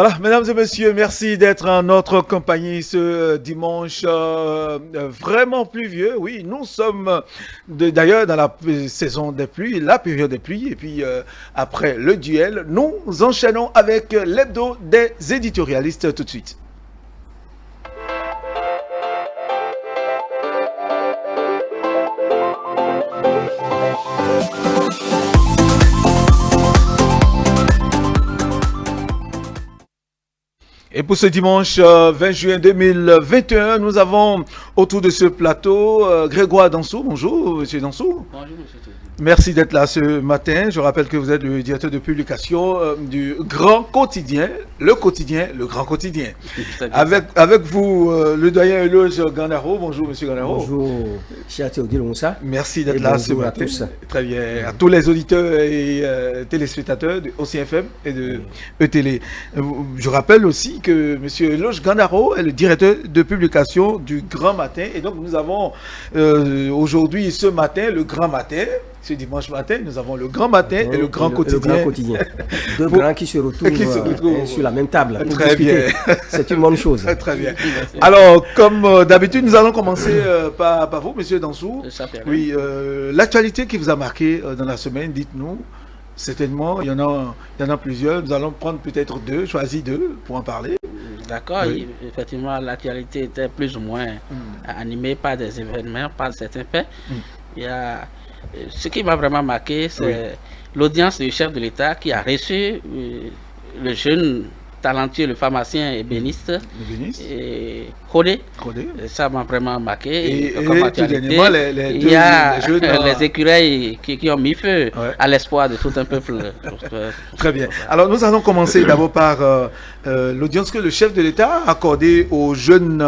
Voilà, mesdames et messieurs, merci d'être en notre compagnie ce dimanche vraiment pluvieux. Oui, nous sommes d'ailleurs dans la saison des pluies, la période des pluies. Et puis après le duel, nous enchaînons avec l'hebdo des éditorialistes tout de suite. Et pour ce dimanche 20 juin 2021, nous avons autour de ce plateau Grégoire Dansou. Bonjour, monsieur Dansou. Bonjour, monsieur Toudi. Merci d'être là ce matin. Je rappelle que vous êtes le directeur de publication du Grand Quotidien, le Grand Quotidien. Avec vous, le doyen Eloge Gandaro. Bonjour, monsieur Gandaro. Bonjour, cher Théodile Moussa. Merci d'être là ce matin. Tous. Très bien. À tous les auditeurs et téléspectateurs de OCFM et de E-Télé. Je rappelle aussi que monsieur Eloge Gandaro est le directeur de publication du Grand Matin. Et donc, nous avons aujourd'hui, ce matin, le Grand Matin. Ce dimanche matin, nous avons le Grand Matin et le Grand Quotidien. Le Grand Quotidien. Deux grands qui se retrouvent sur la même table. Très bien. C'est une bonne chose. Très bien. Alors, comme d'habitude, nous allons commencer par vous, monsieur Dansou. Oui, l'actualité qui vous a marqué dans la semaine, dites-nous. Certainement, il y en a plusieurs. Nous allons prendre peut-être choisir deux pour en parler. D'accord, oui. Effectivement, l'actualité était plus ou moins animée par des événements, par certains faits. Il y a... Ce qui m'a vraiment marqué, c'est l'audience du chef de l'État qui a reçu le jeune talentueux, le pharmacien ébéniste, Khodé. Ça m'a vraiment marqué. Et comme actualité, il y a les écureuils qui ont mis feu à l'espoir de tout un peuple. Très bien. Alors nous allons commencer d'abord par l'audience que le chef de l'État a accordée aux jeunes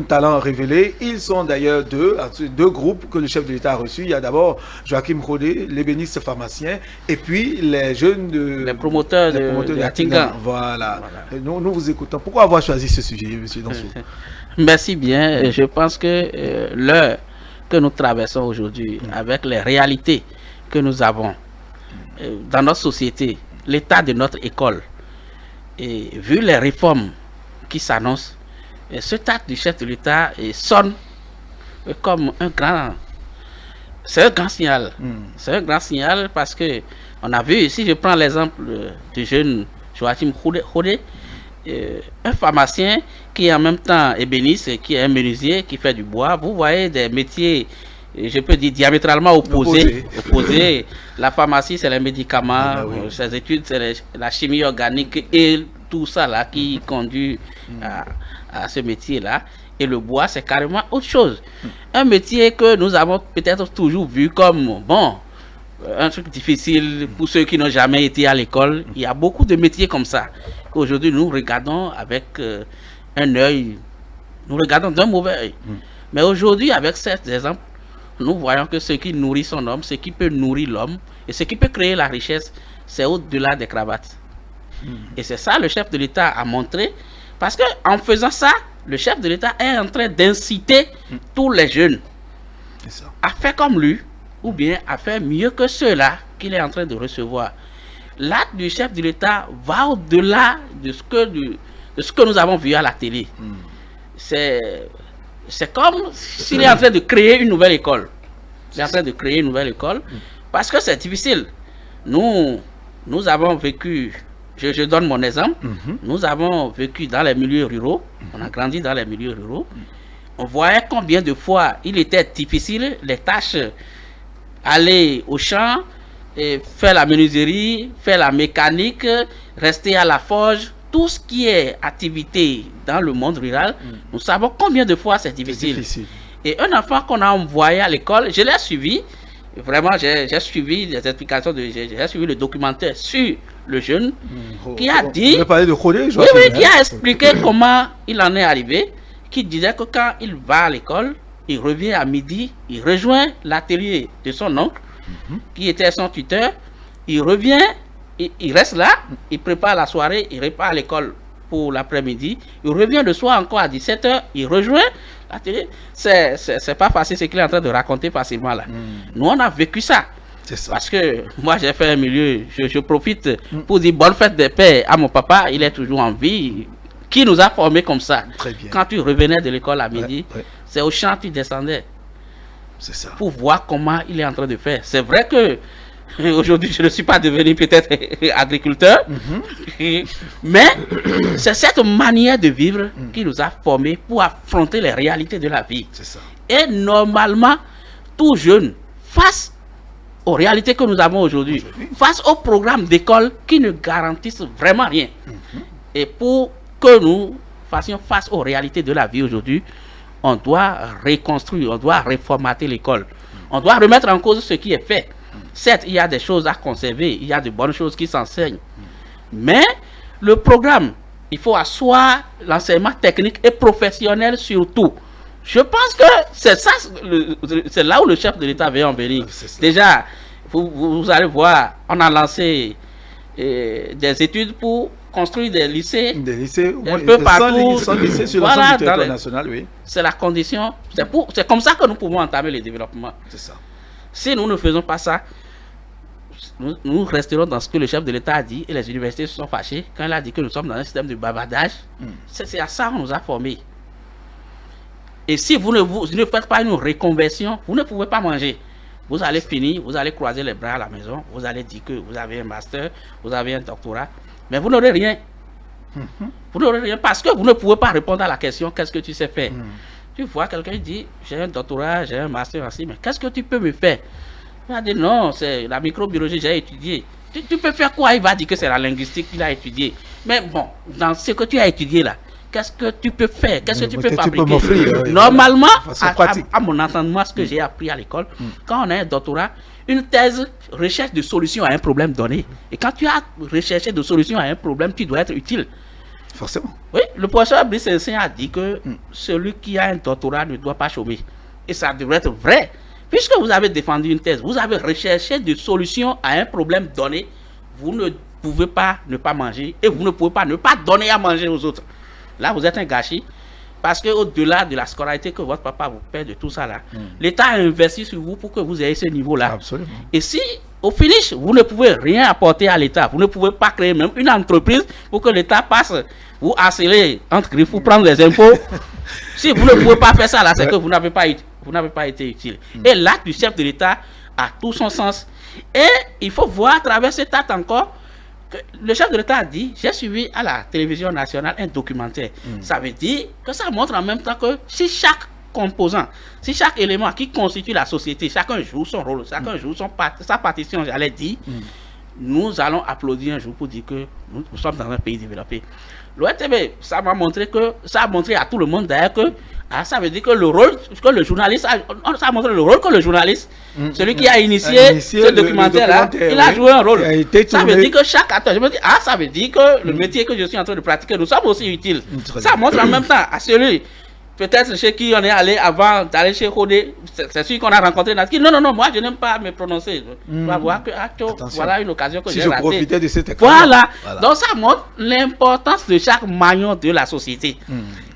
talents révélés. Ils sont d'ailleurs deux groupes que le chef de l'État a reçus. Il y a d'abord Joachim Khodé, l'ébéniste pharmacien, et puis les jeunes les promoteurs de Atingan. Voilà. Nous vous écoutons. Pourquoi avoir choisi ce sujet, monsieur Dansou? Merci bien. Je pense que l'heure que nous traversons aujourd'hui, avec les réalités que nous avons dans notre société, l'état de notre école, et vu les réformes qui s'annoncent, cet acte du chef de l'État sonne comme un grand... C'est un grand signal. C'est un grand signal parce que on a vu, si je prends l'exemple du jeune Joachim Khodé, un pharmacien qui est en même temps ébéniste, qui est un menuisier, qui fait du bois. Vous voyez des métiers, je peux dire, diamétralement opposés. La pharmacie, c'est les médicaments, ses études, c'est la chimie organique et tout ça là qui conduit à ce métier-là. Et le bois, c'est carrément autre chose. Un métier que nous avons peut-être toujours vu comme, bon, un truc difficile pour ceux qui n'ont jamais été à l'école. Il y a beaucoup de métiers comme ça qu'aujourd'hui nous regardons avec un œil, nous regardons d'un mauvais œil. Mais aujourd'hui, avec cet exemple, nous voyons que ce qui nourrit son homme, ce qui peut nourrir l'homme et ce qui peut créer la richesse, c'est au-delà des cravates. Et c'est ça le chef de l'État a montré, parce qu'en faisant ça, le chef de l'État est en train d'inciter tous les jeunes à faire comme lui, ou bien à faire mieux que ceux-là qu'il est en train de recevoir. L'acte du chef de l'État va au-delà de ce que nous avons vu à la télé. C'est comme s'il est en train de créer une nouvelle école. Il est en train de créer une nouvelle école parce que c'est difficile. Nous avons vécu, je donne mon exemple, nous avons vécu dans les milieux ruraux, on a grandi dans les milieux ruraux. On voyait combien de fois il était difficile, les tâches, aller au champ, et faire la menuiserie, faire la mécanique, rester à la forge, tout ce qui est activité dans le monde rural, nous savons combien de fois c'est difficile. Et un enfant qu'on a envoyé à l'école, je l'ai suivi, vraiment j'ai suivi les explications, j'ai suivi le documentaire sur le jeune qui a dit, vous parlé de Khodé, qui a expliqué comment il en est arrivé, qui disait que quand il va à l'école, il revient à midi, il rejoint l'atelier de son oncle, qui était son tuteur, il revient, il reste là, il prépare la soirée, il repart à l'école pour l'après-midi, il revient le soir encore à 17h, il rejoint l'atelier. C'est pas facile ce qu'il est en train de raconter facilement là. Nous on a vécu ça. Parce que moi, j'ai fait un milieu, je profite pour dire bonne fête des pères à mon papa, il est toujours en vie, qui nous a formés comme ça. Très bien. Quand tu revenais de l'école à midi, c'est au champ que tu descendais. C'est ça. Pour voir comment il est en train de faire. C'est vrai que aujourd'hui, je ne suis pas devenu peut-être agriculteur, mais c'est cette manière de vivre qui nous a formés pour affronter les réalités de la vie. C'est ça. Et normalement, tout jeune, face aux réalités que nous avons aujourd'hui, face aux programmes d'école qui ne garantissent vraiment rien, et pour que nous fassions face aux réalités de la vie aujourd'hui, on doit reconstruire, on doit reformater l'école. On doit remettre en cause ce qui est fait. Certes, il y a des choses à conserver, il y a de bonnes choses qui s'enseignent. Mais le programme, il faut asseoir l'enseignement technique et professionnel surtout. Je pense que c'est ça, c'est là où le chef de l'État veut en venir. Déjà, vous allez voir, on a lancé des études pour construire des lycées, un peu partout. Sans lycée sur Voilà, l'ensemble du territoire national, oui. C'est la condition. C'est comme ça que nous pouvons entamer le développement. C'est ça. Si nous ne faisons pas ça, nous resterons dans ce que le chef de l'État a dit et les universités se sont fâchées quand il a dit que nous sommes dans un système de bavardage. C'est à ça qu'on nous a formés. Et si vous ne faites pas une reconversion, vous ne pouvez pas manger. Vous allez finir, vous allez croiser les bras à la maison, vous allez dire que vous avez un master, vous avez un doctorat, mais vous n'aurez rien. Vous n'aurez rien parce que vous ne pouvez pas répondre à la question qu'est-ce que tu sais faire. Tu vois quelqu'un dit j'ai un doctorat, j'ai un master aussi, mais qu'est-ce que tu peux me faire? Il va dire non, c'est la microbiologie, j'ai étudié. Tu peux faire quoi? Il va dire que c'est la linguistique qu'il a étudié. Mais bon, dans ce que tu as étudié là, qu'est-ce que tu peux faire? Qu'est-ce que tu peux fabriquer? Normalement, à mon entendement, ce que j'ai appris à l'école, quand on a un doctorat, une thèse recherche de solutions à un problème donné. Et quand tu as recherché de solutions à un problème, tu dois être utile. Forcément. Oui, le professeur Brice a dit que celui qui a un doctorat ne doit pas chômer. Et ça devrait être vrai. Puisque vous avez défendu une thèse, vous avez recherché des solutions à un problème donné, vous ne pouvez pas ne pas manger et vous ne pouvez pas ne pas donner à manger aux autres. Là, vous êtes un gâchis. Parce qu'au-delà de la scolarité que votre papa vous paie de tout ça là, l'État a investi sur vous pour que vous ayez ce niveau-là. Absolument. Et si, au finish, vous ne pouvez rien apporter à l'État, vous ne pouvez pas créer même une entreprise pour que l'État passe, vous harceler entre griffes, vous prendre les impôts. Si vous ne pouvez pas faire ça là, c'est que vous n'avez pas été utile. Et l'acte du chef de l'État a tout son sens. Et il faut voir à travers cet acte encore, le chef de l'État a dit, j'ai suivi à la télévision nationale un documentaire. Ça veut dire que ça montre en même temps que si chaque composant, si chaque élément qui constitue la société, chacun joue son rôle, chacun joue sa partition, j'allais dire, nous allons applaudir un jour pour dire que nous sommes dans un pays développé. L'ORTB, ça m'a montré que, ça a montré à tout le monde d'ailleurs que, ça veut dire que le rôle que le journaliste, ça a montré le rôle que le journaliste, celui qui a initié ce documentaire-là, il a joué un rôle. Ça veut dire que chaque acteur, je me dis, ça veut dire que le métier que je suis en train de pratiquer, nous sommes aussi utiles. Ça montre en même temps à celui, peut-être chez qui on est allé avant d'aller chez Rodé, c'est celui qu'on a rencontré dans ce qui, non, moi je n'aime pas me prononcer. On va voir que, voilà une occasion que j'ai ratée. Profitais de cette voilà. Donc ça montre l'importance de chaque maillon de la société.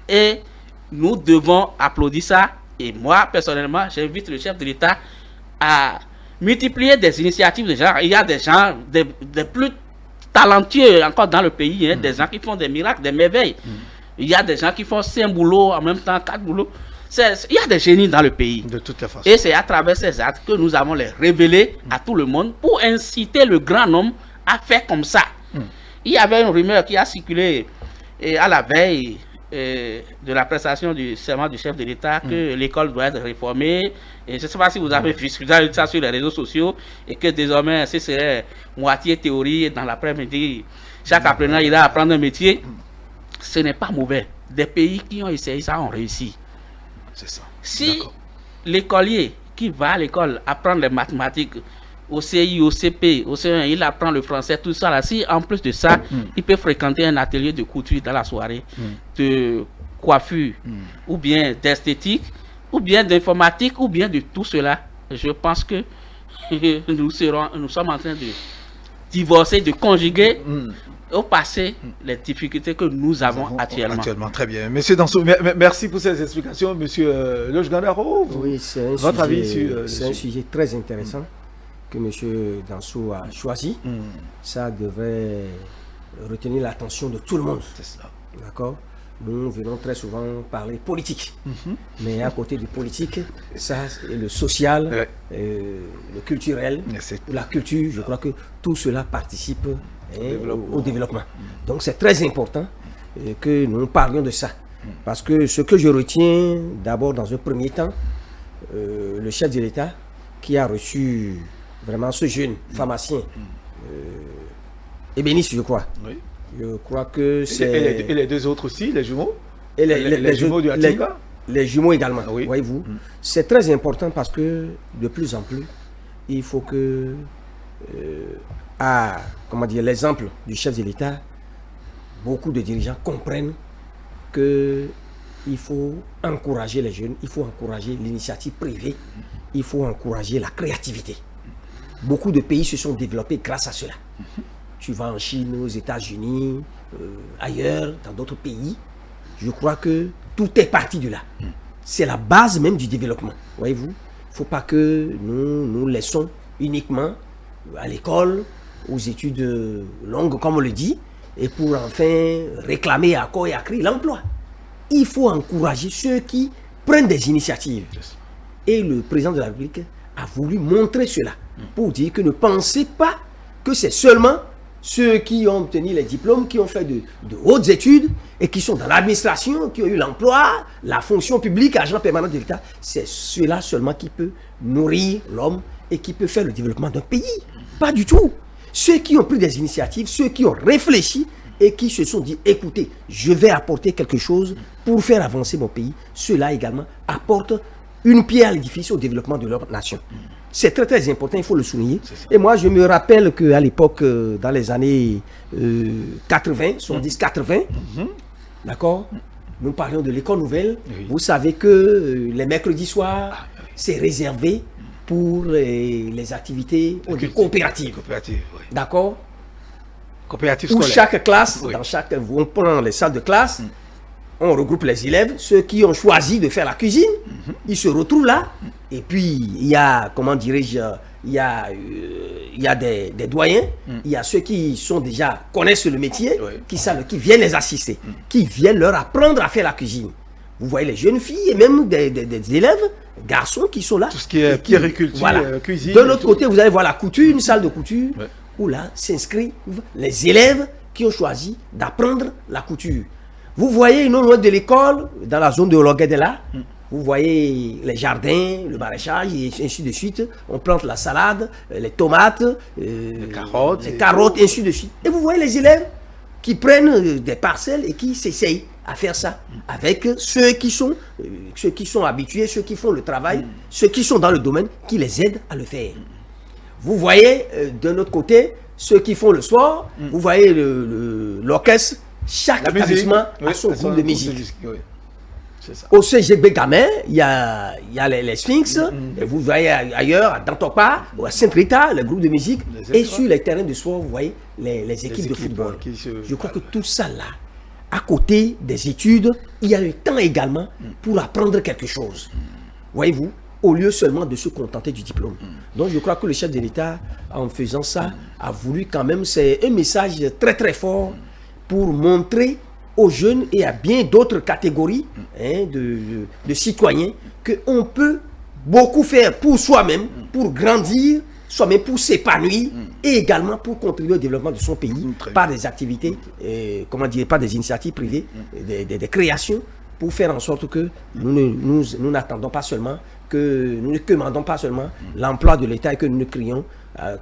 Et nous devons applaudir ça. Et moi, personnellement, j'invite le chef de l'État à multiplier des initiatives de genre. Il y a des gens, des plus talentueux encore dans le pays, des gens qui font des miracles, des merveilles. Il y a des gens qui font 5 boulots en même temps, 4 boulots. Il y a des génies dans le pays. De toutes les façons. Et c'est à travers ces actes que nous avons les révélés à tout le monde pour inciter le grand nombre à faire comme ça. Il y avait une rumeur qui a circulé à la veille de la prestation du serment du chef de l'État que l'école doit être réformée. Et je ne sais pas si vous avez vu ça sur les réseaux sociaux et que désormais ce serait moitié théorie et dans l'après-midi, chaque apprenant ira apprendre un métier. Ce n'est pas mauvais. Des pays qui ont essayé ça ont réussi. C'est ça. Si l'écolier qui va à l'école apprendre les mathématiques, au CI, au CP, au C1, il apprend le français, tout ça là. Si en plus de ça, il peut fréquenter un atelier de couture dans la soirée, de coiffure, ou bien d'esthétique, ou bien d'informatique, ou bien de tout cela, je pense que nous sommes en train de divorcer, de conjuguer au passé les difficultés que nous avons actuellement. Très bien. Monsieur Danso, merci pour ces explications. Monsieur Loge Gandaro, oui, c'est un sujet très intéressant. que M. Dansou a choisi, ça devrait retenir l'attention de tout le monde. C'est cela. D'accord? Nous venons très souvent parler politique. Mais à côté du politique, ça, c'est le social, le culturel, la culture, je crois que tout cela participe au développement. Donc c'est très important que nous parlions de ça. Parce que ce que je retiens d'abord dans un premier temps, le chef de l'État qui a reçu vraiment ce jeune pharmacien, ébéniste je crois. Oui. Je crois que c'est... Et les deux autres aussi, les jumeaux? Et les jumeaux du Hatinga? Les jumeaux également, oui. Voyez-vous. C'est très important parce que de plus en plus, il faut que, l'exemple du chef de l'État, beaucoup de dirigeants comprennent qu'il faut encourager les jeunes, il faut encourager l'initiative privée, il faut encourager la créativité. Beaucoup de pays se sont développés grâce à cela. Tu vas en Chine, aux États-Unis, ailleurs, dans d'autres pays. Je crois que tout est parti de là. C'est la base même du développement. Voyez-vous, il ne faut pas que nous laissons uniquement à l'école, aux études longues, comme on le dit, et pour enfin réclamer à corps et à cri l'emploi. Il faut encourager ceux qui prennent des initiatives. Et le président de la République a voulu montrer cela pour dire que ne pensez pas que c'est seulement ceux qui ont obtenu les diplômes, qui ont fait de hautes études et qui sont dans l'administration, qui ont eu l'emploi, la fonction publique, agent permanent de l'État. C'est cela seulement qui peut nourrir l'homme et qui peut faire le développement d'un pays. Pas du tout. Ceux qui ont pris des initiatives, ceux qui ont réfléchi et qui se sont dit, écoutez, je vais apporter quelque chose pour faire avancer mon pays, ceux-là également apportent une pierre à l'édifice au développement de leur nation. C'est très très important, il faut le souligner. Et moi, je me rappelle qu'à l'époque, dans les années 80, 70-80, d'accord, nous parlions de l'école nouvelle. Oui. Vous savez que les mercredis soirs, c'est réservé pour les activités coopératives. Oui. D'accord. Coopératives où scolaires. Chaque classe, on prend les salles de classe, on regroupe les élèves, ceux qui ont choisi de faire la cuisine, ils se retrouvent là. Et puis, il y a, comment dirais-je, il y a des doyens, il y a ceux qui sont déjà, connaissent le métier, qui savent, qui viennent les assister, qui viennent leur apprendre à faire la cuisine. Vous voyez les jeunes filles et même des élèves, garçons qui sont là. Tout ce qui est puériculture, voilà. Cuisine. De l'autre côté, vous allez voir la couture, une salle de couture, où là s'inscrivent les élèves qui ont choisi d'apprendre la couture. Vous voyez, non loin de l'école, dans la zone de Ologuedela, vous voyez les jardins, le maraîchage, et ainsi de suite. On plante la salade, les tomates, les carottes, et ainsi de suite. Et vous voyez les élèves qui prennent des parcelles et qui s'essayent à faire ça avec ceux qui sont habitués, ceux qui font le travail, ceux qui sont dans le domaine, qui les aident à le faire. Vous voyez d'un autre côté, ceux qui font le sport, vous voyez l'orchestre, chaque établissement a son groupe de musique. Au CGB Gamin, il y a les Sphinx, et vous voyez ailleurs, à Dantopa, ou à Sainte-Rita, le groupe de musique, et sur les terrains de sport, vous voyez les équipes de football. Je crois que tout ça là, à côté des études, il y a le temps également pour apprendre quelque chose. Voyez-vous, au lieu seulement de se contenter du diplôme. Donc je crois que le chef de l'État, en faisant ça, a voulu quand même, c'est un message très très fort pour montrer aux jeunes et à bien d'autres catégories de citoyens qu'on peut beaucoup faire pour soi-même, pour grandir, soi-même pour s'épanouir et également pour contribuer au développement de son pays par des activités, par des initiatives privées, des créations, pour faire en sorte que nous n'attendons pas seulement, que nous ne commandons pas seulement l'emploi de l'État et que nous ne crions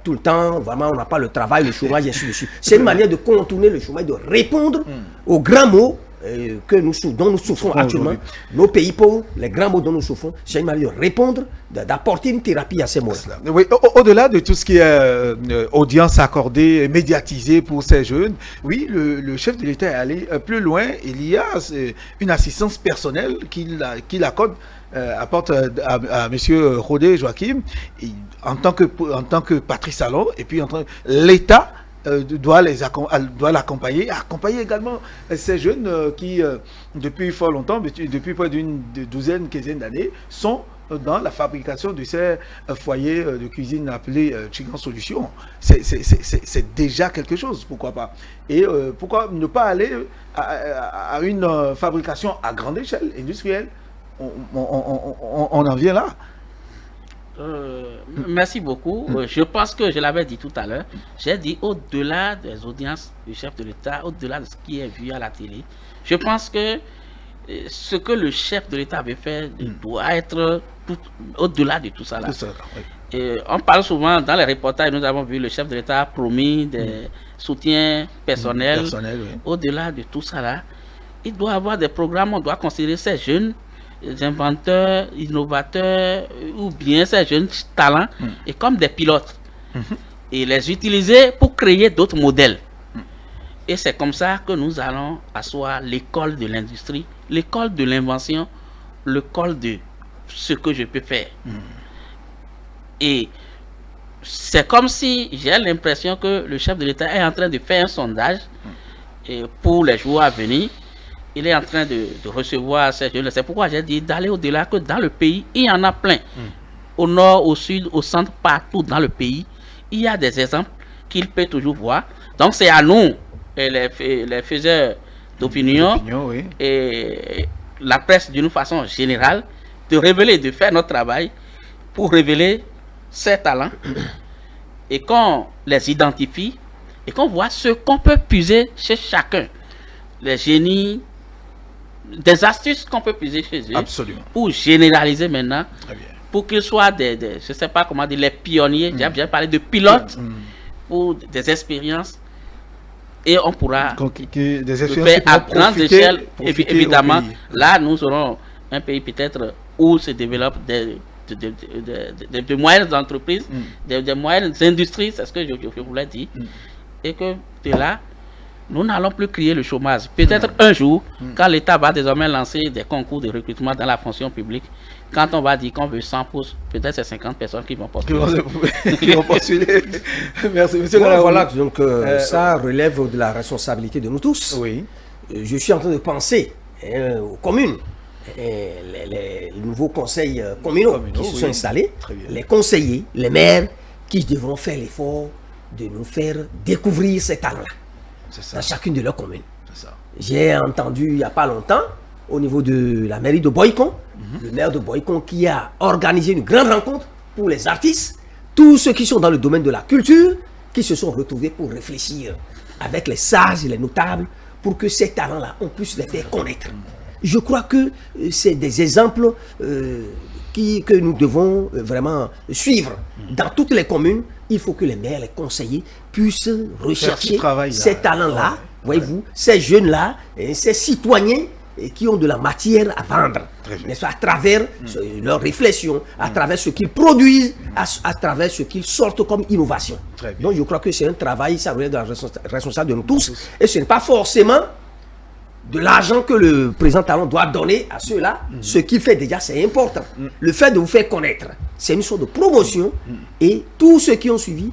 tout le temps, vraiment on n'a pas le travail, le chômage, et ainsi de suite. C'est une manière de contourner le chômage, de répondre aux grands mots dont nous souffrons actuellement. Nos pays pauvres, les grands mots dont nous souffrons, c'est une manière de répondre, d'apporter une thérapie à ces mots-là. Oui, au-delà de tout ce qui est audience accordée, médiatisée pour ces jeunes, oui, le chef de l'État est allé plus loin. Il y a une assistance personnelle qu'il apporte à M. Rodé Joachim en tant que Patrice Talon, et puis l'État doit l'accompagner, accompagner également ces jeunes qui, depuis fort longtemps, depuis près d'une douzaine, quinzaine d'années, sont dans la fabrication de ces foyers de cuisine appelés Chigan Solutions. C'est déjà quelque chose, pourquoi pas. Et pourquoi ne pas aller à une fabrication à grande échelle, industrielle. On en vient là. Merci beaucoup. Je pense que je l'avais dit tout à l'heure. J'ai dit au-delà des audiences du chef de l'État, au-delà de ce qui est vu à la télé, je pense que ce que le chef de l'État avait fait doit être au-delà de tout ça là. Et on parle souvent dans les reportages, nous avons vu le chef de l'État a promis des soutiens personnels. Oui. Au-delà de tout ça là, il doit avoir des programmes, on doit considérer ces jeunes inventeurs, innovateurs ou bien ces jeunes talents et comme des pilotes et les utiliser pour créer d'autres modèles. Et c'est comme ça que nous allons asseoir l'école de l'industrie, l'école de l'invention, l'école de ce que je peux faire. Et c'est comme si j'ai l'impression que le chef de l'État est en train de faire un sondage et pour les jours à venir. Il est en train de recevoir ces jeunes. C'est pourquoi j'ai dit d'aller au-delà, que dans le pays, il y en a plein. Au nord, au sud, au centre, partout dans le pays, il y a des exemples qu'il peut toujours voir. Donc c'est à nous, les faiseurs d'opinion, oui, et la presse d'une façon générale, de révéler, de faire notre travail pour révéler ces talents et qu'on les identifie et qu'on voit ce qu'on peut puiser chez chacun. Les génies, des astuces qu'on peut puiser chez eux. Absolument. Pour généraliser maintenant, pour qu'ils soient des je ne sais pas comment dire, les pionniers. J'ai parlé de pilotes pour des expériences et on pourra des faire à grande échelle. Évidemment, là nous aurons un pays peut-être où se développent des moyennes entreprises, des moyennes industries, c'est ce que je voulais dire, et que de là, nous n'allons plus créer le chômage. Peut-être un jour, quand l'État va désormais lancer des concours de recrutement dans la fonction publique, quand on va dire qu'on veut 100 postes, peut-être c'est 50 personnes qui vont postuler. Merci, monsieur. Voilà, donc ça relève de la responsabilité de nous tous. Oui. Je suis en train de penser aux communes, les nouveaux conseils communaux qui se sont installés, les conseillers, les maires qui devront faire l'effort de nous faire découvrir ces talents-là dans chacune de leurs communes. J'ai entendu il n'y a pas longtemps, au niveau de la mairie de Boycon, le maire de Boycon qui a organisé une grande rencontre pour les artistes, tous ceux qui sont dans le domaine de la culture, qui se sont retrouvés pour réfléchir avec les sages et les notables pour que ces talents-là, on puisse les faire connaître. Je crois que c'est des exemples que nous devons vraiment suivre. Dans toutes les communes, il faut que les maires, les conseillers puissent rechercher ces talents-là, voyez-vous, ces jeunes-là, ces citoyens qui ont de la matière à vendre, n'est-ce pas, à travers leurs réflexions, à travers ce qu'ils produisent, à travers ce qu'ils sortent comme innovation. Donc je crois que c'est un travail, ça relève de la responsabilité de nous tous, et ce n'est pas forcément de l'argent que le président Talon doit donner à ceux-là. Ce qu'il fait déjà, c'est important. Le fait de vous faire connaître, c'est une sorte de promotion, et tous ceux qui ont suivi,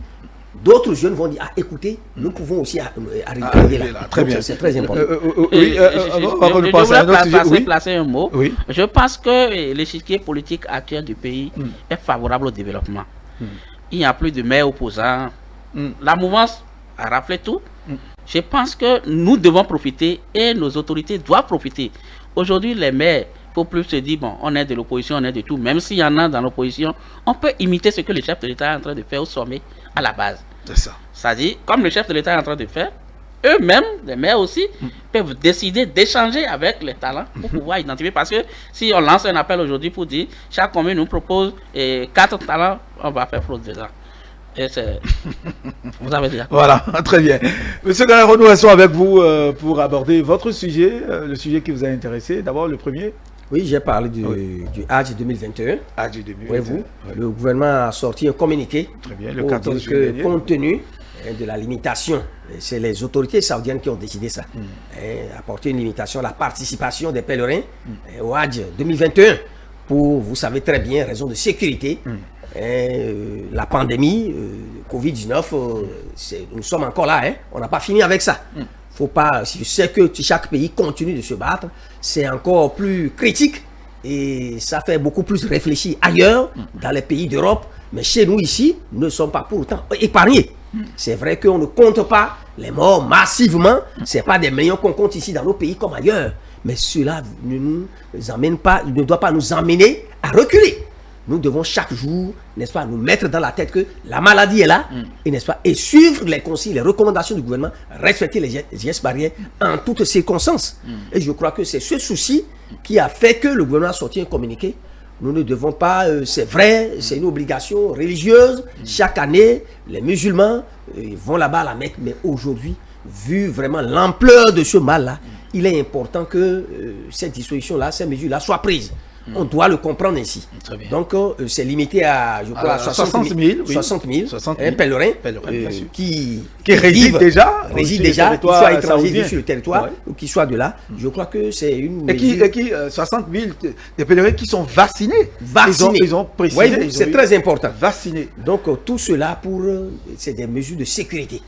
d'autres jeunes vont dire, ah écoutez, nous pouvons aussi arriver là. Très bien. C'est très important. Je voulais placer un mot. Oui. Je pense que l'échiquier politique actuel du pays est favorable au développement. Il n'y a plus de maires opposants. La mouvance a raflé tout. Je pense que nous devons profiter et nos autorités doivent profiter. Aujourd'hui, les maires, il ne faut plus se dire, bon, on est de l'opposition, on est de tout. Même s'il y en a dans l'opposition, on peut imiter ce que le chef de l'État est en train de faire au sommet, à la base. C'est ça. C'est-à-dire, comme le chef de l'État est en train de faire, eux-mêmes, les maires aussi, peuvent décider d'échanger avec les talents pour pouvoir identifier. Parce que si on lance un appel aujourd'hui pour dire, chaque commune nous propose 4 talents, on va faire fraude dedans. Vous avez dit. Voilà, très bien. Monsieur Gandarou, nous restons avec vous pour aborder votre sujet, le sujet qui vous a intéressé. D'abord, le premier. Oui, j'ai parlé du Hadj 2021. Hadj 2021. Voyez-vous, le gouvernement a sorti un communiqué. Très bien, le 14 juillet. Compte tenu de la limitation, c'est les autorités saoudiennes qui ont décidé ça, apporter une limitation à la participation des pèlerins au Hadj 2021 pour, vous savez très bien, raison de sécurité. La pandémie, Covid-19, nous sommes encore là, on n'a pas fini avec ça. Faut pas, je sais que chaque pays continue de se battre, c'est encore plus critique Et ça fait beaucoup plus réfléchir ailleurs, dans les pays d'Europe. Mais chez nous ici, nous ne sommes pas pour autant épargnés. C'est vrai qu'on ne compte pas les morts massivement. Ce n'est pas des millions qu'on compte ici dans nos pays comme ailleurs. Mais cela ne nous emmène pas, ne doit pas nous emmener à reculer. Nous devons chaque jour, n'est-ce pas, nous mettre dans la tête que la maladie est là, et n'est-ce pas, et suivre les consignes, les recommandations du gouvernement, respecter les gestes barrières en toutes circonstances. Et je crois que c'est ce souci qui a fait que le gouvernement a sorti un communiqué. Nous ne devons pas, c'est vrai, c'est une obligation religieuse. Chaque année, les musulmans vont là-bas à la Mecque, mais aujourd'hui, vu vraiment l'ampleur de ce mal-là, il est important que cette disposition-là, ces mesures-là soient prises. On doit le comprendre ainsi. Donc, c'est limité à, je crois, 60 000 pèlerins qui résident déjà, qu'ils soient étrangers sur le territoire, ou qu'ils soient de là. Je crois que c'est une mesure... Et qui 60 000 des pèlerins qui sont vaccinés. Ils ont précisé. Oui, c'est très important. Vaccinés. Donc, tout cela, c'est des mesures de sécurité.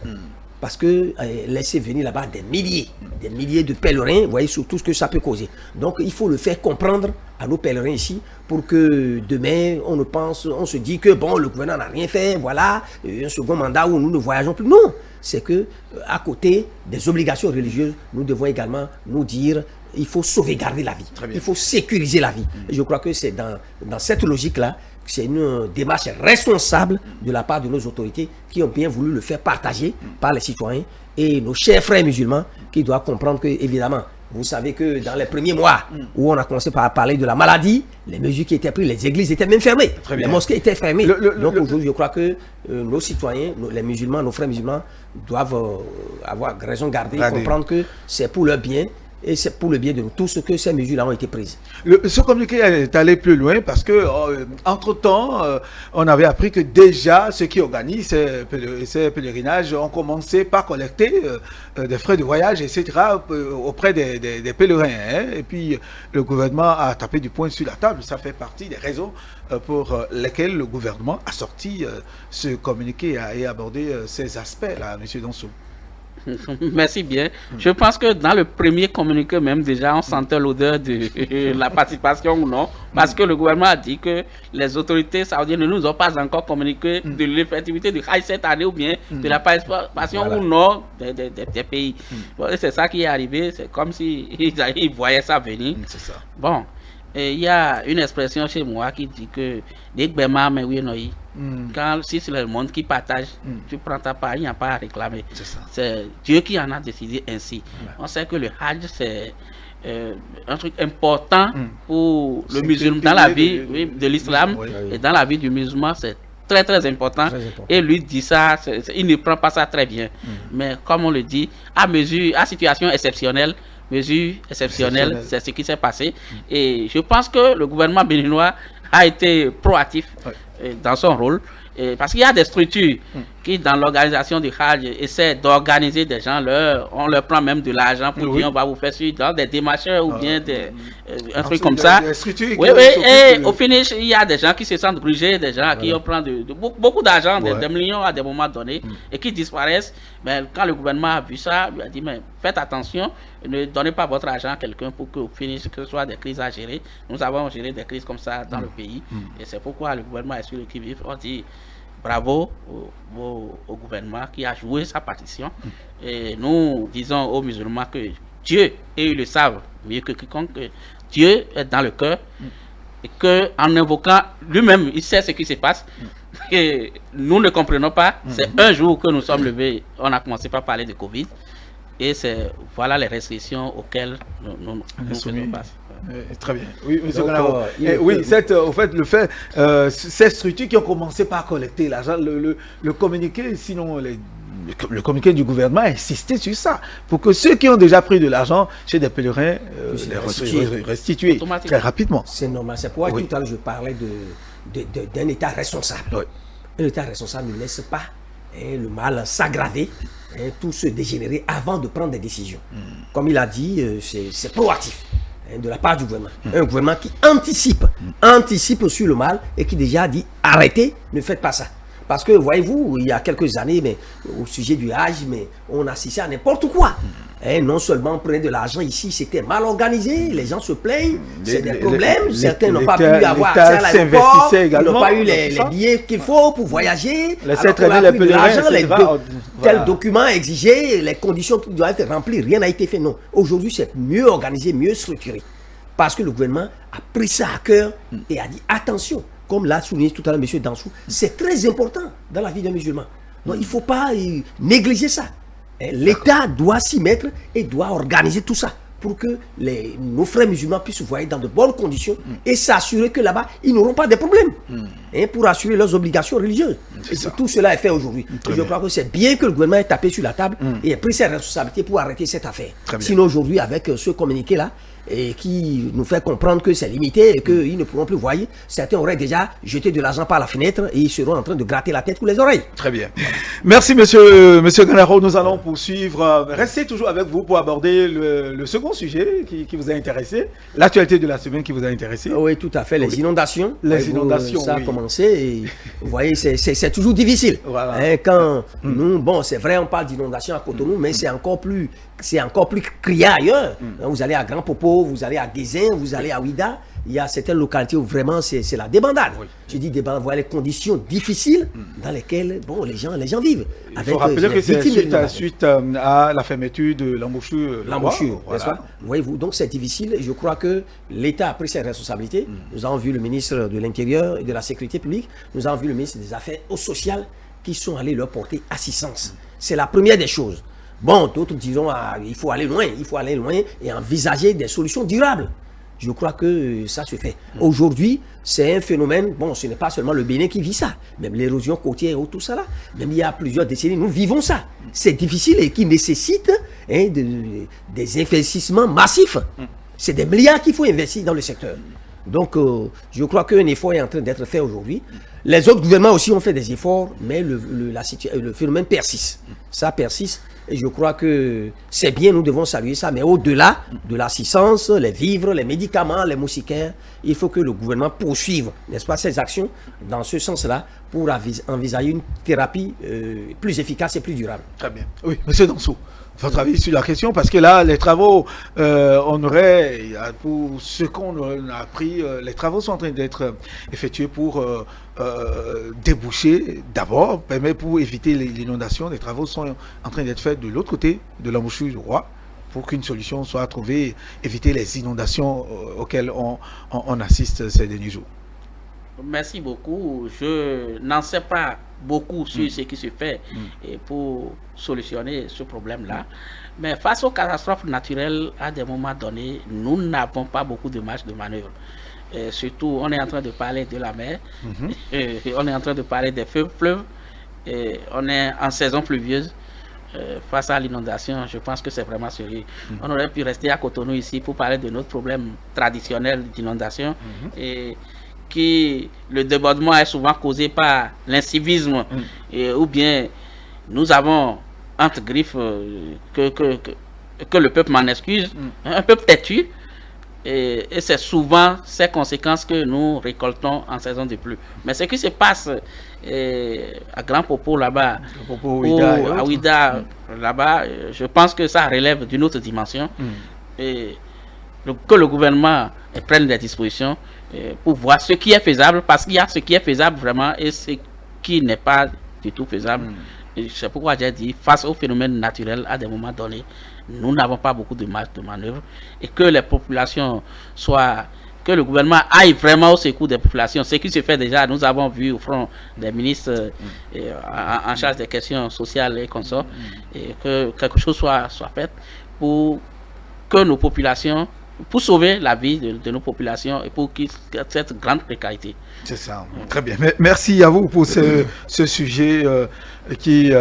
Parce que laisser venir là-bas des milliers de pèlerins, vous voyez surtout ce que ça peut causer. Donc il faut le faire comprendre à nos pèlerins ici pour que demain on se dit que bon, le gouvernement n'a rien fait, voilà, un second mandat où nous ne voyageons plus. Non, c'est que à côté des obligations religieuses, nous devons également nous dire il faut sauvegarder la vie, il faut sécuriser la vie. Et je crois que c'est dans cette logique-là. C'est une démarche responsable de la part de nos autorités qui ont bien voulu le faire partager par les citoyens et nos chers frères musulmans qui doivent comprendre que, évidemment, vous savez que dans les premiers mois où on a commencé par parler de la maladie, les mesures qui étaient prises, les églises étaient même fermées, les mosquées étaient fermées. Donc aujourd'hui, je crois que nos citoyens, les musulmans, nos frères musulmans doivent avoir raison garder, comprendre que c'est pour leur bien. Et c'est pour le bien de nous tous que ces mesures-là ont été prises. Ce communiqué est allé plus loin parce que, entre-temps, on avait appris que déjà ceux qui organisent ces pèlerinages ont commencé par collecter des frais de voyage, etc. auprès des pèlerins. Hein. Et puis, le gouvernement a tapé du poing sur la table. Ça fait partie des raisons pour lesquelles le gouvernement a sorti ce communiqué et abordé ces aspects-là, M. Donsou. Merci bien. Je pense que dans le premier communiqué même déjà, on sentait l'odeur de la participation ou non, parce que le gouvernement a dit que les autorités saoudiennes ne nous ont pas encore communiqué de l'effectivité du Hajj cette année ou bien de la participation ou non des pays. C'est ça qui est arrivé, c'est comme s'ils voyaient ça venir. C'est ça. Bon, il y a une expression chez moi qui dit que si c'est le monde qui partage, tu prends ta part, il n'y a pas à réclamer. C'est Dieu qui en a décidé ainsi. On sait que le Hajj, c'est un truc important pour le musulman dans la vie de l'islam et dans la vie du musulman, c'est très très important. Et lui dit ça, il ne prend pas ça très bien. Mais comme on le dit, à situation exceptionnelle, mesure exceptionnelle, c'est ce qui s'est passé. Et je pense que le gouvernement béninois a été proactif dans son rôle. Parce qu'il y a des structures qui, dans l'organisation du Hajj, essaient d'organiser des gens, on leur prend même de l'argent pour dire on va vous faire suivre dans des démarcheurs ou bien un truc comme ça. Et au finish, il y a des gens qui se sentent grugés, des gens qui ont pris beaucoup d'argent, des millions à des moments donnés, et qui disparaissent. Mais quand le gouvernement a vu ça, il a dit mais faites attention, ne donnez pas votre argent à quelqu'un pour qu'au finish, que ce soit des crises à gérer. Nous avons géré des crises comme ça dans le pays, et c'est pourquoi le gouvernement est sur le qui-vive. On dit bravo au gouvernement qui a joué sa partition. Et nous disons aux musulmans que Dieu, et ils le savent mieux que quiconque, que Dieu est dans le cœur et qu'en invoquant lui-même, il sait ce qui se passe. Et nous ne comprenons pas. C'est un jour que nous sommes levés, on a commencé par parler de Covid. Et voilà les restrictions auxquelles nous faisons face. Très bien. Oui, M. Ganaro. Au fait, ces structures qui ont commencé par collecter l'argent, le communiqué, sinon le communiqué du gouvernement a insisté sur ça, pour que ceux qui ont déjà pris de l'argent chez des pèlerins les restituer très rapidement. C'est normal. C'est pourquoi tout à l'heure je parlais d'un État responsable. Un État responsable ne laisse pas le mal s'aggraver, tout se dégénérer avant de prendre des décisions. Comme il a dit, c'est proactif de la part du gouvernement. Un gouvernement qui anticipe sur le mal et qui déjà dit arrêtez, ne faites pas ça. Parce que voyez-vous, il y a quelques années, mais au sujet du Hajj, mais on assistait à n'importe quoi. non seulement prenaient de l'argent ici, c'était mal organisé, les gens se plaignent, c'est des problèmes, certains n'ont pas pu avoir accès à l'aéroport, ils n'ont pas eu les billets qu'il faut pour voyager, laisser traîner les pèlerins, tels documents exigés, les conditions qui doivent être remplies, rien n'a été fait, non. Aujourd'hui, c'est mieux organisé, mieux structuré, parce que le gouvernement a pris ça à cœur et a dit attention, comme l'a souligné tout à l'heure M. Dansou, c'est très important dans la vie d'un musulman. Donc il ne faut pas négliger ça. L'État doit s'y mettre et doit organiser tout ça pour que nos frères musulmans puissent voyager dans de bonnes conditions et s'assurer que là-bas, ils n'auront pas de problèmes pour assurer leurs obligations religieuses. Et tout cela est fait aujourd'hui. Je crois que c'est bien que le gouvernement ait tapé sur la table et ait pris ses responsabilités pour arrêter cette affaire. Sinon aujourd'hui, avec ce communiqué-là, et qui nous fait comprendre que c'est limité et qu'ils ne pourront plus voir. Certains auraient déjà jeté de l'argent par la fenêtre et ils seront en train de gratter la tête ou les oreilles. Très bien. Merci monsieur Gandaro. Nous allons poursuivre. Restez toujours avec vous pour aborder le second sujet qui vous a intéressé, l'actualité de la semaine qui vous a intéressé. Oui, tout à fait. Les inondations. Les inondations, ça a commencé et vous voyez, c'est toujours difficile. Voilà. Quand nous, bon, c'est vrai, on parle d'inondations à Cotonou, mais c'est encore plus criant ailleurs. Vous allez à Grand Popo, vous allez à Guézin, vous allez à Ouida, il y a certaines localités où vraiment c'est la débandade. Oui. Je dis débandade, vous voyez les conditions difficiles dans lesquelles les gens vivent. Il faut rappeler que c'est suite à la fermeture de l'embouchure. N'est-ce pas? Voyez-vous, donc c'est difficile et je crois que l'État a pris ses responsabilités. Nous avons vu le ministre de l'Intérieur et de la Sécurité publique, nous avons vu le ministre des Affaires sociales qui sont allés leur porter assistance. C'est la première des choses. Bon, d'autres diront, il faut aller loin et envisager des solutions durables. Je crois que ça se fait. Aujourd'hui, c'est un phénomène, bon, ce n'est pas seulement le Bénin qui vit ça, même l'érosion côtière et tout ça là, même il y a plusieurs décennies, nous vivons ça. C'est difficile et qui nécessite des investissements massifs. C'est des milliards qu'il faut investir dans le secteur. Donc, je crois qu'un effort est en train d'être fait aujourd'hui. Les autres gouvernements aussi ont fait des efforts, mais le phénomène persiste. Ça persiste. Et je crois que c'est bien, nous devons saluer ça. Mais au-delà de l'assistance, les vivres, les médicaments, les moustiquaires, il faut que le gouvernement poursuive, n'est-ce pas, ses actions dans ce sens-là pour envisager une thérapie plus efficace et plus durable. Très bien. Oui, monsieur Dansou, votre avis sur la question, parce que là, les travaux, pour ce qu'on a appris, les travaux sont en train d'être effectués pour déboucher d'abord, pour éviter l'inondation. Les travaux sont en train d'être faits de l'autre côté de l'embouchure du Roi pour qu'une solution soit trouvée, éviter les inondations auxquelles on assiste ces derniers jours. Merci beaucoup. Je n'en sais pas beaucoup sur ce qui se fait et pour solutionner ce problème-là. Mais face aux catastrophes naturelles, à des moments donnés, nous n'avons pas beaucoup de marge de manœuvre. Et surtout, on est en train de parler de la mer, on est en train de parler des fleuves, et on est en saison pluvieuse. Face à l'inondation, je pense que c'est vraiment sérieux. On aurait pu rester à Cotonou ici pour parler de notre problème traditionnel d'inondation et le débordement est souvent causé par l'incivisme ou bien nous avons entre griffes que le peuple m'en excuse, un peuple têtu et c'est souvent ces conséquences que nous récoltons en saison de pluie. Mais ce qui se passe à Grand Popo là-bas, à Ouida là-bas, je pense que ça relève d'une autre dimension et que le gouvernement prenne des dispositions pour voir ce qui est faisable, parce qu'il y a ce qui est faisable vraiment et ce qui n'est pas du tout faisable. C'est pourquoi j'ai dit, face aux phénomènes naturels, à des moments donnés, nous n'avons pas beaucoup de marge de manœuvre et que les populations que le gouvernement aille vraiment au secours des populations. Ce qui se fait déjà, nous avons vu au front des ministres en charge des questions sociales et consorts, et que quelque chose soit fait pour que nos populations, pour sauver la vie de nos populations et pour cette grande précarité. C'est ça, très bien. Merci à vous pour ce sujet qui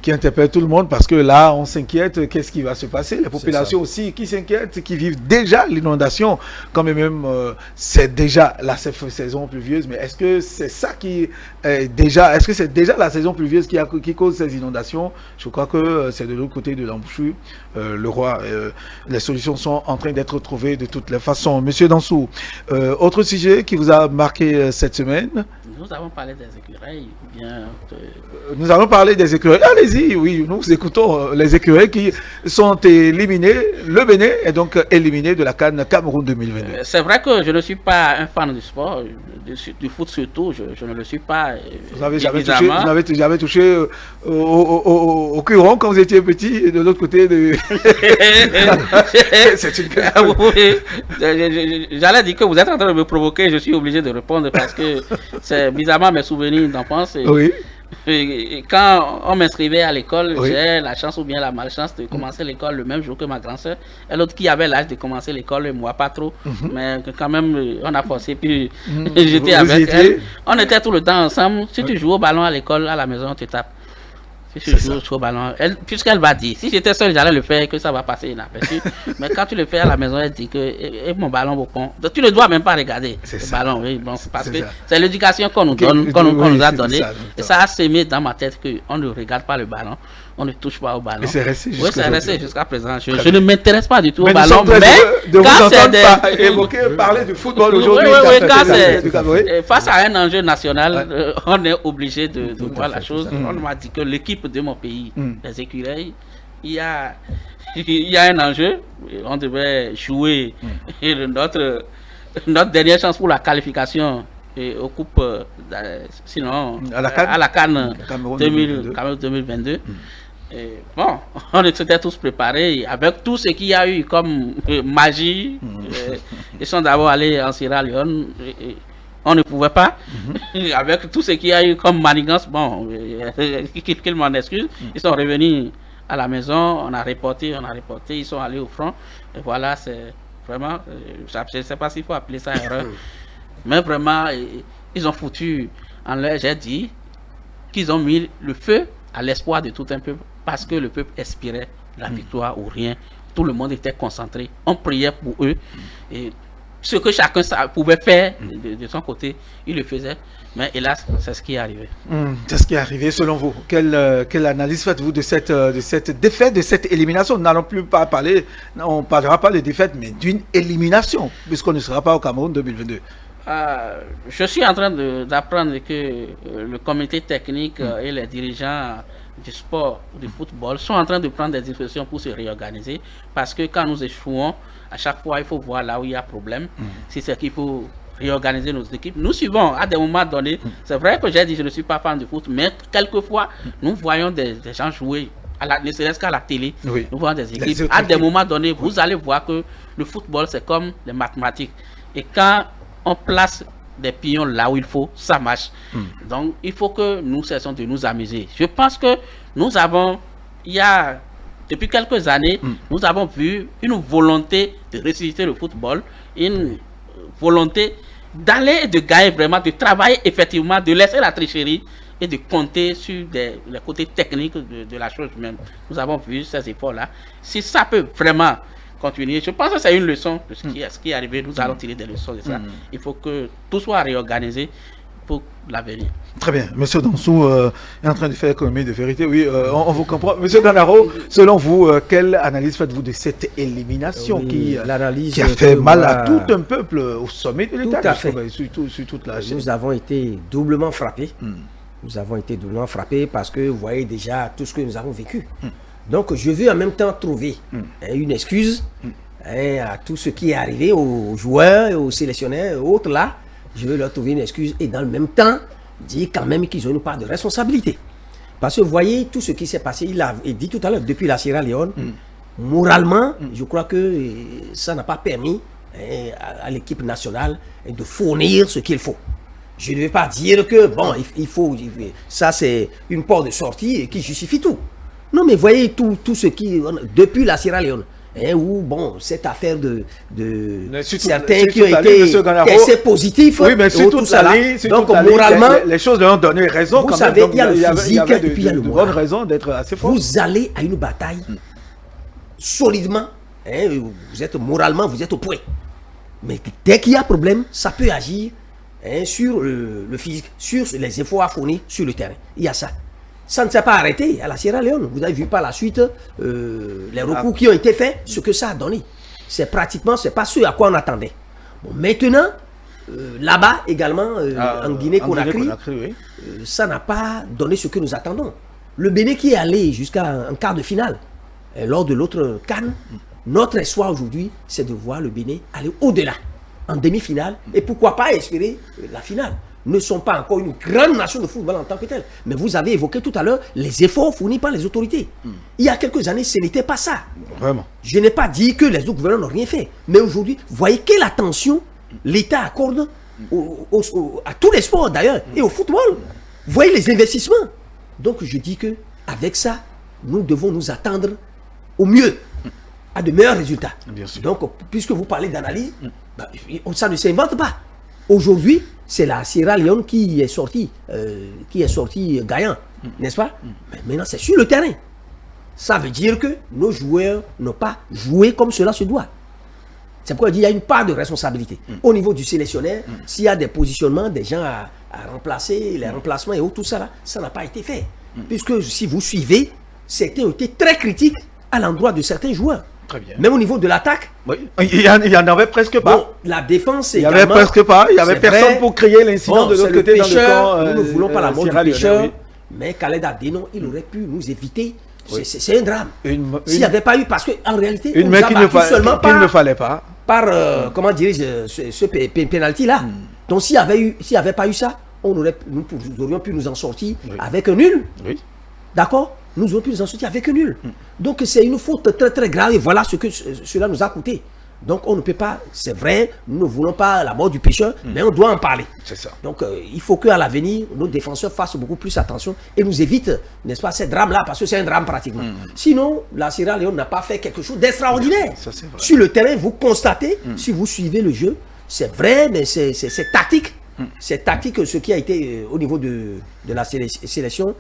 interpelle tout le monde, parce que là, on s'inquiète, qu'est-ce qui va se passer? Les populations aussi qui s'inquiètent, qui vivent déjà l'inondation, quand même c'est déjà la saison pluvieuse, mais est-ce que c'est ça est-ce que c'est déjà la saison pluvieuse qui cause ces inondations? Je crois que c'est de l'autre côté de l'embouchure, le Roi. Les solutions sont en train train d'être trouvés de toutes les façons. Monsieur Dansou, autre sujet qui vous a marqué cette semaine? Nous avons parlé des écureuils, ou bien... Nous allons parler des écureuils. Allez-y, oui, nous écoutons les écureuils qui sont éliminés. Le Bénin est donc éliminé de la CAN Cameroun 2022. C'est vrai que je ne suis pas un fan du sport, du foot surtout, je ne le suis pas. Vous n'avez jamais touché au curon quand vous étiez petit, de l'autre côté de... C'est une... J'allais dire que vous êtes en train de me provoquer, je suis obligé de répondre parce que c'est bizarrement mes souvenirs d'enfance. Oui. Et quand on m'inscrivait à l'école, j'ai la chance ou bien la malchance de commencer l'école le même jour que ma grand-sœur. Et l'autre qui avait l'âge de commencer l'école, moi pas trop, mais quand même on a forcé. Puis j'étais avec elle. On était tout le temps ensemble. Si tu joues au ballon à l'école, à la maison, on te tape. Si tu joues au ballon, puisqu'elle va dire, si j'étais seul, j'allais le faire, que ça va passer inaperçu. Mais quand tu le fais à la maison, elle dit que mon ballon au pont. Tu ne dois même pas regarder le ballon. Oui, bon, parce que c'est l'éducation qu'on nous donne, qu'on nous a donnée. Et ça a sémé dans ma tête qu'on ne regarde pas le ballon, on ne touche pas au ballon. Et c'est resté jusqu'à c'est resté jusqu'à présent. Je ne m'intéresse pas du tout au ballon. Mais quand c'est évoquer, parler du football aujourd'hui. Face à un enjeu national, on est obligé de voir la chose. On m'a dit que l'équipe de mon pays, les écureuils, il y a un enjeu. On devait jouer notre dernière chance pour la qualification aux coupes, sinon à la CAN 2022. Bon, on était tous préparés avec tout ce qu'il y a eu comme magie. Ils sont d'abord allés en Sierra Leone. On ne pouvait pas, avec tout ce qu'il y a eu comme manigance, bon, qu'ils m'en excusent, ils sont revenus à la maison, on a reporté, ils sont allés au front, et voilà, c'est vraiment, je ne sais pas s'il faut appeler ça erreur, mais vraiment, ils ont foutu en l'air, j'ai dit, qu'ils ont mis le feu à l'espoir de tout un peuple, parce que le peuple aspirait la victoire ou rien, tout le monde était concentré, on priait pour eux, et ce que chacun pouvait faire de son côté, il le faisait. Mais hélas, c'est ce qui est arrivé. C'est ce qui est arrivé selon vous. Quelle analyse faites-vous de cette défaite, de cette élimination? Nous n'allons plus pas parler, on ne parlera pas de défaite, mais d'une élimination, puisqu'on ne sera pas au Cameroun 2022. Je suis en train d'apprendre que le comité technique et les dirigeants du sport, du football, sont en train de prendre des dispositions pour se réorganiser, parce que quand nous échouons, à chaque fois, il faut voir là où il y a problème. Si c'est qu'il faut réorganiser nos équipes. Nous suivons à des moments donnés. C'est vrai que j'ai dit que je ne suis pas fan de foot, mais quelquefois, nous voyons des gens jouer, ne serait-ce qu'à la télé. Oui. Nous voyons des équipes. À des moments donnés, vous allez voir que le football, c'est comme les mathématiques. Et quand on place des pions là où il faut, ça marche. Donc, il faut que nous cessions de nous amuser. Je pense que nous avons, depuis quelques années, nous avons vu une volonté de ressusciter le football, une volonté d'aller et de gagner vraiment, de travailler effectivement, de laisser la tricherie et de compter sur les côtés techniques de la chose même. Nous avons vu ces efforts-là. Si ça peut vraiment continuer, je pense que c'est une leçon de ce qui est arrivé. Nous allons tirer des leçons de ça. Il faut que tout soit réorganisé pour l'avenir. Très bien. Monsieur Dansou est en train de faire économie de vérité. Oui, on vous comprend. Monsieur Gandaro, selon vous, quelle analyse faites-vous de cette élimination qui a fait mal à tout un peuple au sommet de l'État, sur toute la chaîne? Nous avons été doublement frappés. Nous avons été doublement frappés parce que vous voyez déjà tout ce que nous avons vécu. Donc, je veux en même temps trouver une excuse à tout ce qui est arrivé aux joueurs, et aux sélectionneurs et autres là. Je veux leur trouver une excuse et dans le même temps dire quand même qu'ils ont une part de responsabilité. Parce que vous voyez tout ce qui s'est passé, il a dit tout à l'heure, depuis la Sierra Leone, moralement, je crois que ça n'a pas permis à l'équipe nationale de fournir ce qu'il faut. Je ne vais pas dire que, bon, il faut, ça c'est une porte de sortie qui justifie tout. Non, mais voyez tout ce qui, depuis la Sierra Leone, où, bon, cette affaire de certains qui ont été testés positifs, oui, mais sur toute la ligne, donc moralement, les choses leur ont donné raison. Vous savez, il y a le physique et puis il y a le moral. Bonne raison d'être assez fort. Vous allez à une bataille solidement, vous êtes moralement, vous êtes au point. Mais dès qu'il y a problème, ça peut agir sur le physique, sur les efforts à fournir sur le terrain. Il y a ça. Ça ne s'est pas arrêté à la Sierra Leone. Vous avez vu par la suite les recours qui ont été faits, ce que ça a donné. c'est pratiquement, c'est pas ce à quoi on attendait. Bon, maintenant, là-bas également, en Guinée-Conakry, oui. Ça n'a pas donné ce que nous attendons. Le Bénin qui est allé jusqu'à un quart de finale lors de l'autre CAN, notre espoir aujourd'hui, c'est de voir le Bénin aller au-delà, en demi-finale, et pourquoi pas espérer la finale. Nous ne sommes pas encore une grande nation de football en tant que telle. Mais vous avez évoqué tout à l'heure les efforts fournis par les autorités. Il y a quelques années, ce n'était pas ça. Vraiment. Je n'ai pas dit que les autres gouvernements n'ont rien fait. Mais aujourd'hui, voyez quelle attention l'État accorde à tous les sports d'ailleurs, et au football. Voyez les investissements. Donc je dis que avec ça, nous devons nous attendre au mieux à de meilleurs résultats. Bien sûr. Donc, puisque vous parlez d'analyse, ça ne s'invente pas. Aujourd'hui, c'est la Sierra Leone qui est sortie gagnant, n'est-ce pas? Mais maintenant, c'est sur le terrain. Ça veut dire que nos joueurs n'ont pas joué comme cela se doit. C'est pourquoi il y a une part de responsabilité. Au niveau du sélectionneur, s'il y a des positionnements, des gens à remplacer, les remplacements et tout ça, là, ça n'a pas été fait. Puisque si vous suivez, certains ont été très critiques à l'endroit de certains joueurs. Très bien. Même au niveau de l'attaque. Oui. Il y en avait presque pas. Bon, la défense, il n'y avait presque pas. Il n'y avait personne vrai. pour créer l'incident de l'autre côté dans le camp. Nous ne voulons pas la mort du Sierra Leone, pêcheur. oui. Mais Khaled Adénon, il aurait pu nous éviter. Oui. C'est un drame. S'il n'y avait pas eu, parce qu'en réalité, une main qu'il ne fallait pas. Par, comment dirais-je, ce pénalty-là. Donc s'il n'y avait pas eu ça, nous aurions pu nous en sortir avec un nul. Oui. D'accord? Nous aurions pu nous en sortir avec un nul. Donc c'est une faute très très grave et voilà ce que cela nous a coûté. Donc on ne peut pas, c'est vrai, nous ne voulons pas la mort du pécheur, mais on doit en parler. C'est ça. Donc il faut qu'à l'avenir, nos défenseurs fassent beaucoup plus attention et nous évitent, n'est-ce pas, ces drames-là, parce que c'est un drame pratiquement. Sinon, la Sierra Leone n'a pas fait quelque chose d'extraordinaire. Sur le terrain, vous constatez, si vous suivez le jeu, c'est vrai, mais c'est tactique. C'est tactique ce qui a été au niveau de la sélection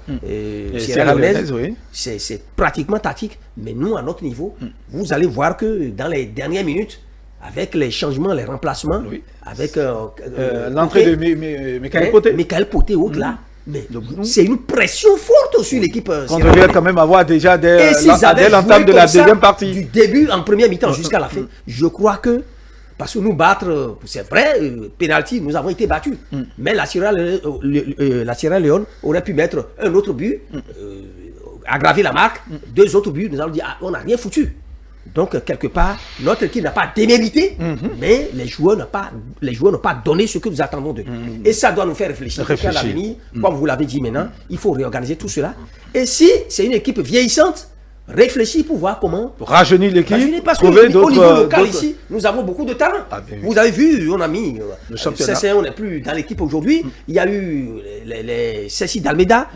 Sierra Leonaise. Oui. C'est pratiquement tactique. Mais nous, à notre niveau, vous allez voir que dans les dernières minutes, avec les changements, les remplacements, avec l'entrée de Michael Poté. Michael Poté, au-delà. Mais c'est une pression forte sur l'équipe. On devait quand même avoir déjà dès l'entame de la deuxième partie. Du début en première mi-temps jusqu'à la fin, je crois que parce que nous battre, c'est vrai, penalty, nous avons été battus. Mais la Sierra Leone aurait pu mettre un autre but, aggraver la marque, 2 autres buts, nous allons dire, on n'a rien foutu. Donc, quelque part, notre équipe n'a pas démérité, mais les joueurs n'ont pas donné ce que nous attendons d'eux. Et ça doit nous faire réfléchir. À l'avenir, comme vous l'avez dit maintenant, il faut réorganiser tout cela. Et si c'est une équipe vieillissante, réfléchir pour voir comment rajeunir l'équipe, parce qu'au niveau local ici, nous avons beaucoup de talent. Vous avez vu, on a mis le championnat. On n'est plus dans l'équipe aujourd'hui. Il y a eu les Cécile d'Almeida,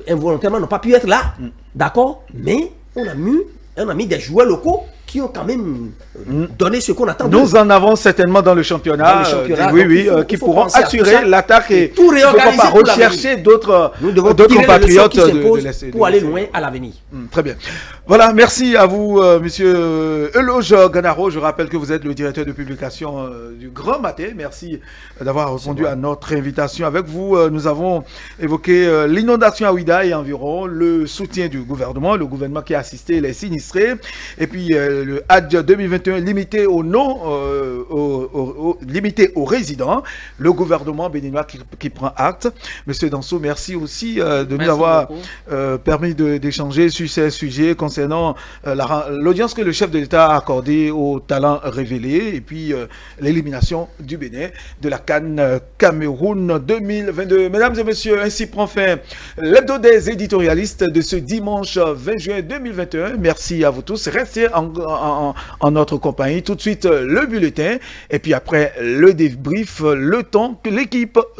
involontairement n'ont pas pu être là, d'accord. Mais on a mis des joueurs locaux qui ont quand même donné ce qu'on attend. Nous en avons certainement dans le championnat, qui pourront assurer l'attaque et tout réorganiser, rechercher d'autres compatriotes de l'Est pour aller loin à l'avenir. Très bien. Voilà, merci à vous, monsieur Eloge Ganaro. Je rappelle que vous êtes le directeur de publication du Grand Matin. Merci d'avoir répondu à notre invitation. Avec vous, nous avons évoqué l'inondation à Ouida et environ, le soutien du gouvernement, le gouvernement qui a assisté les sinistrés, et puis le Hadj 2021 limité limité aux résidents, le gouvernement béninois qui prend acte. Monsieur Danso, merci aussi de nous avoir permis d'échanger sur ces sujets concernant l'audience que le chef de l'État a accordée aux talents révélés et puis l'élimination du Bénin de la CAN Cameroun 2022. Mesdames et messieurs, ainsi prend fin l'hebdo des éditorialistes de ce dimanche 20 juin 2021. Merci à vous tous. Restez en notre compagnie. Tout de suite, le bulletin. Et puis après, le débrief, le temps que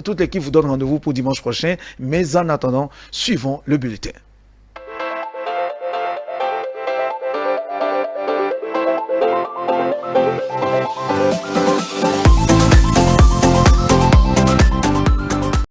toute l'équipe vous donne rendez-vous pour dimanche prochain. Mais en attendant, suivons le bulletin.